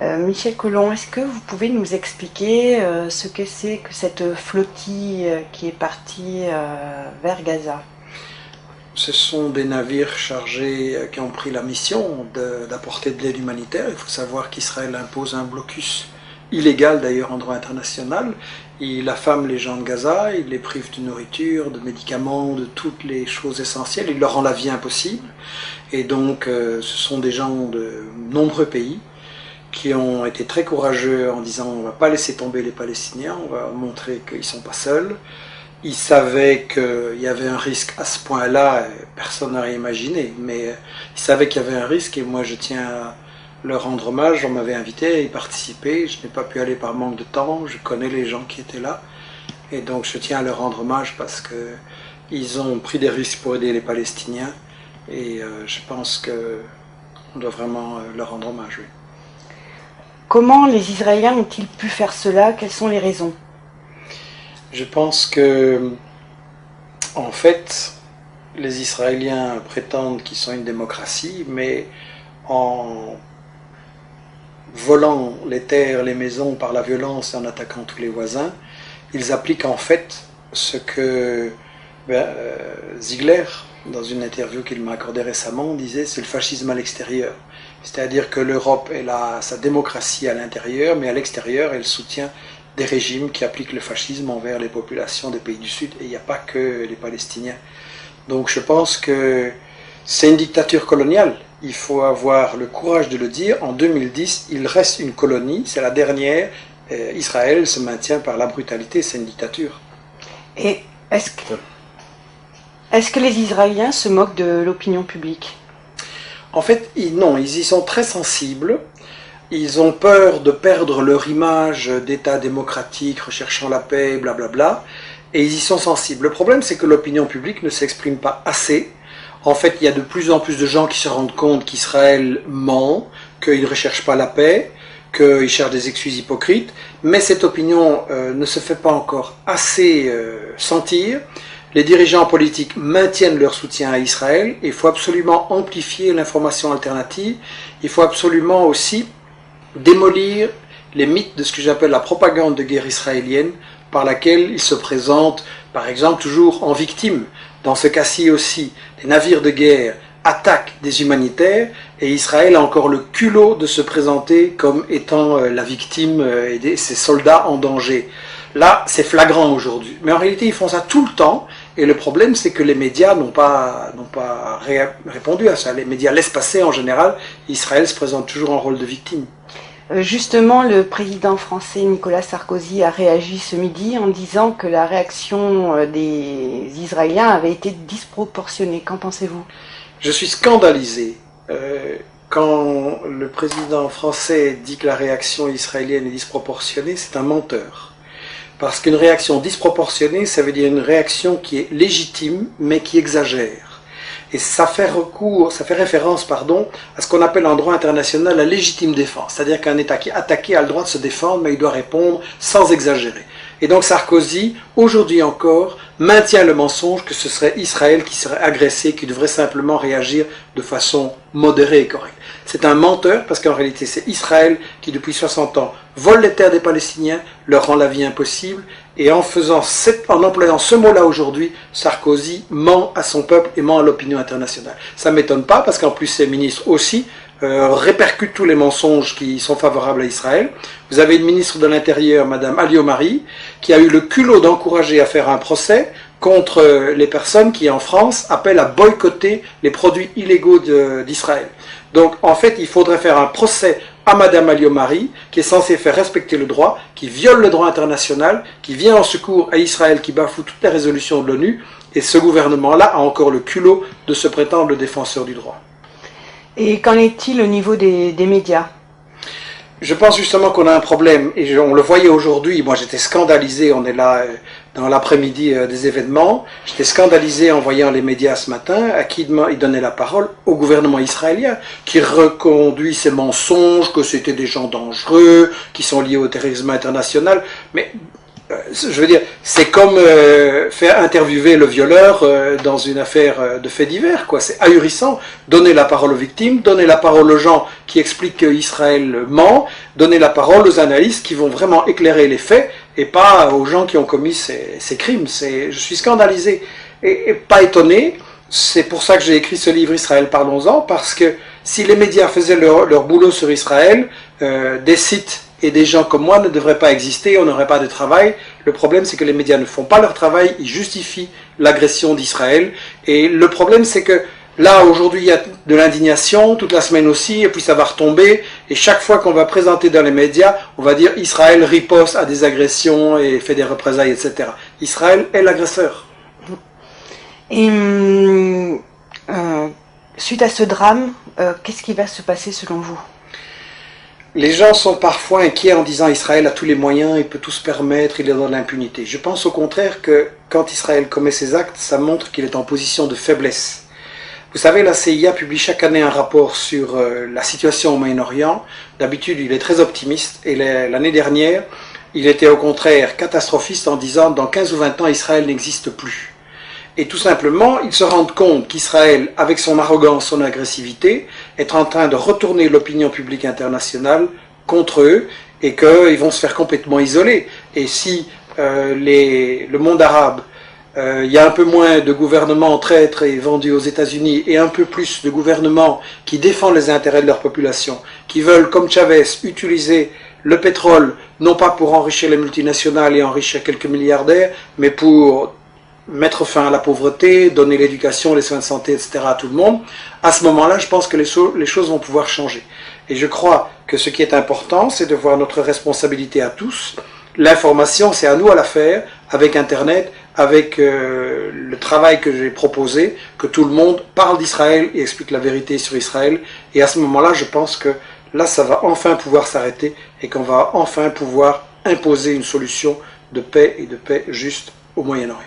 Michel Collomb, est-ce que vous pouvez nous expliquer ce que c'est que cette flottille qui est partie vers Gaza? Ce sont des navires chargés qui ont pris la mission d'apporter de l'aide humanitaire. Il faut savoir qu'Israël impose un blocus illégal d'ailleurs en droit international. Il affame les gens de Gaza, il les prive de nourriture, de médicaments, de toutes les choses essentielles. Il leur rend la vie impossible. Et donc ce sont des gens de nombreux pays qui ont été très courageux en disant on ne va pas laisser tomber les Palestiniens, on va montrer qu'ils ne sont pas seuls. Ils savaient qu'il y avait un risque à ce point-là, personne n'aurait imaginé, mais ils savaient qu'il y avait un risque et moi je tiens à leur rendre hommage. On m'avait invité à y participer, je n'ai pas pu aller par manque de temps, je connais les gens qui étaient là et donc je tiens à leur rendre hommage parce qu'ils ont pris des risques pour aider les Palestiniens et je pense qu'on doit vraiment leur rendre hommage. Oui. Comment les Israéliens ont-ils pu faire cela? Quelles sont les raisons? Je pense que, en fait, les Israéliens prétendent qu'ils sont une démocratie, mais en volant les terres, les maisons par la violence et en attaquant tous les voisins, ils appliquent en fait ce que Ziegler, dans une interview qu'il m'a accordée récemment, disait c'est le fascisme à l'extérieur. C'est-à-dire que l'Europe a sa démocratie à l'intérieur, mais à l'extérieur, elle soutient des régimes qui appliquent le fascisme envers les populations des pays du Sud, et il n'y a pas que les Palestiniens. Donc je pense que c'est une dictature coloniale, il faut avoir le courage de le dire. En 2010, il reste une colonie, c'est la dernière, Israël se maintient par la brutalité, c'est une dictature. Et est-ce que les Israéliens se moquent de l'opinion publique? En fait, non, ils y sont très sensibles. Ils ont peur de perdre leur image d'État démocratique, recherchant la paix, blablabla, et ils y sont sensibles. Le problème, c'est que l'opinion publique ne s'exprime pas assez. En fait, il y a de plus en plus de gens qui se rendent compte qu'Israël ment, qu'il ne recherche pas la paix, qu'il cherche des excuses hypocrites, mais cette opinion ne se fait pas encore assez sentir. Les dirigeants politiques maintiennent leur soutien à Israël. Il faut absolument amplifier l'information alternative. Il faut absolument aussi démolir les mythes de ce que j'appelle la propagande de guerre israélienne, par laquelle ils se présentent, par exemple, toujours en victime. Dans ce cas-ci aussi, des navires de guerre attaquent des humanitaires, et Israël a encore le culot de se présenter comme étant la victime et ses soldats en danger. Là, c'est flagrant aujourd'hui. Mais en réalité, ils font ça tout le temps, et le problème, c'est que les médias n'ont pas répondu à ça. Les médias laissent passer en général, Israël se présente toujours en rôle de victime. Justement, le président français Nicolas Sarkozy a réagi ce midi en disant que la réaction des Israéliens avait été disproportionnée. Qu'en pensez-vous? Je suis scandalisé quand le président français dit que la réaction israélienne est disproportionnée, c'est un menteur. Parce qu'une réaction disproportionnée, ça veut dire une réaction qui est légitime, mais qui exagère. Et ça fait référence, à ce qu'on appelle en droit international la légitime défense. C'est-à-dire qu'un État qui est attaqué a le droit de se défendre, mais il doit répondre sans exagérer. Et donc Sarkozy, aujourd'hui encore, maintient le mensonge que ce serait Israël qui serait agressé, qui devrait simplement réagir de façon modérée et correcte. C'est un menteur, parce qu'en réalité c'est Israël qui depuis 60 ans vole les terres des Palestiniens, leur rend la vie impossible, et en employant ce mot-là aujourd'hui, Sarkozy ment à son peuple et ment à l'opinion internationale. Ça ne m'étonne pas, parce qu'en plus ses ministres aussi répercutent tous les mensonges qui sont favorables à Israël. Vous avez une ministre de l'Intérieur, Madame Alliot-Marie, qui a eu le culot d'encourager à faire un procès contre les personnes qui, en France, appellent à boycotter les produits illégaux d'Israël. Donc, en fait, il faudrait faire un procès à Madame Alliot-Marie, qui est censée faire respecter le droit, qui viole le droit international, qui vient en secours à Israël, qui bafoue toutes les résolutions de l'ONU, et ce gouvernement-là a encore le culot de se prétendre le défenseur du droit. Et qu'en est-il au niveau des médias? Je pense justement qu'on a un problème, et on le voyait aujourd'hui. Moi j'étais scandalisé, on est là dans l'après-midi des événements, j'étais scandalisé en voyant les médias ce matin, à qui ils donnaient la parole au gouvernement israélien, qui reconduit ces mensonges, que c'était des gens dangereux, qui sont liés au terrorisme international. Mais je veux dire, c'est comme faire interviewer le violeur dans une affaire de faits divers, quoi. C'est ahurissant. Donner la parole aux victimes, donner la parole aux gens qui expliquent qu'Israël ment, donner la parole aux analystes qui vont vraiment éclairer les faits et pas aux gens qui ont commis ces crimes. Je suis scandalisé et pas étonné. C'est pour ça que j'ai écrit ce livre Israël, parlons-en, parce que si les médias faisaient leur boulot sur Israël, des sites et des gens comme moi ne devraient pas exister, on n'aurait pas de travail. Le problème, c'est que les médias ne font pas leur travail, ils justifient l'agression d'Israël. Et le problème, c'est que là, aujourd'hui, il y a de l'indignation, toute la semaine aussi, et puis ça va retomber. Et chaque fois qu'on va présenter dans les médias, on va dire Israël riposte à des agressions et fait des représailles, etc. Israël est l'agresseur. Et suite à ce drame, qu'est-ce qui va se passer selon vous? Les gens sont parfois inquiets en disant Israël a tous les moyens, il peut tout se permettre, il est dans l'impunité. Je pense au contraire que quand Israël commet ses actes, ça montre qu'il est en position de faiblesse. Vous savez, la CIA publie chaque année un rapport sur la situation au Moyen-Orient. D'habitude, il est très optimiste et l'année dernière, il était au contraire catastrophiste en disant dans 15 ou 20 ans, Israël n'existe plus. Et tout simplement, ils se rendent compte qu'Israël, avec son arrogance, son agressivité, est en train de retourner l'opinion publique internationale contre eux et qu'ils vont se faire complètement isoler. Et si le monde arabe, il y a un peu moins de gouvernements traîtres et vendus aux États-Unis et un peu plus de gouvernements qui défendent les intérêts de leur population, qui veulent, comme Chavez, utiliser le pétrole, non pas pour enrichir les multinationales et enrichir quelques milliardaires, mais pour mettre fin à la pauvreté, donner l'éducation, les soins de santé, etc. à tout le monde, à ce moment-là, je pense que les choses vont pouvoir changer. Et je crois que ce qui est important, c'est de voir notre responsabilité à tous. L'information, c'est à nous à la faire, avec Internet, avec le travail que j'ai proposé, que tout le monde parle d'Israël et explique la vérité sur Israël. Et à ce moment-là, je pense que là, ça va enfin pouvoir s'arrêter et qu'on va enfin pouvoir imposer une solution de paix et de paix juste au Moyen-Orient.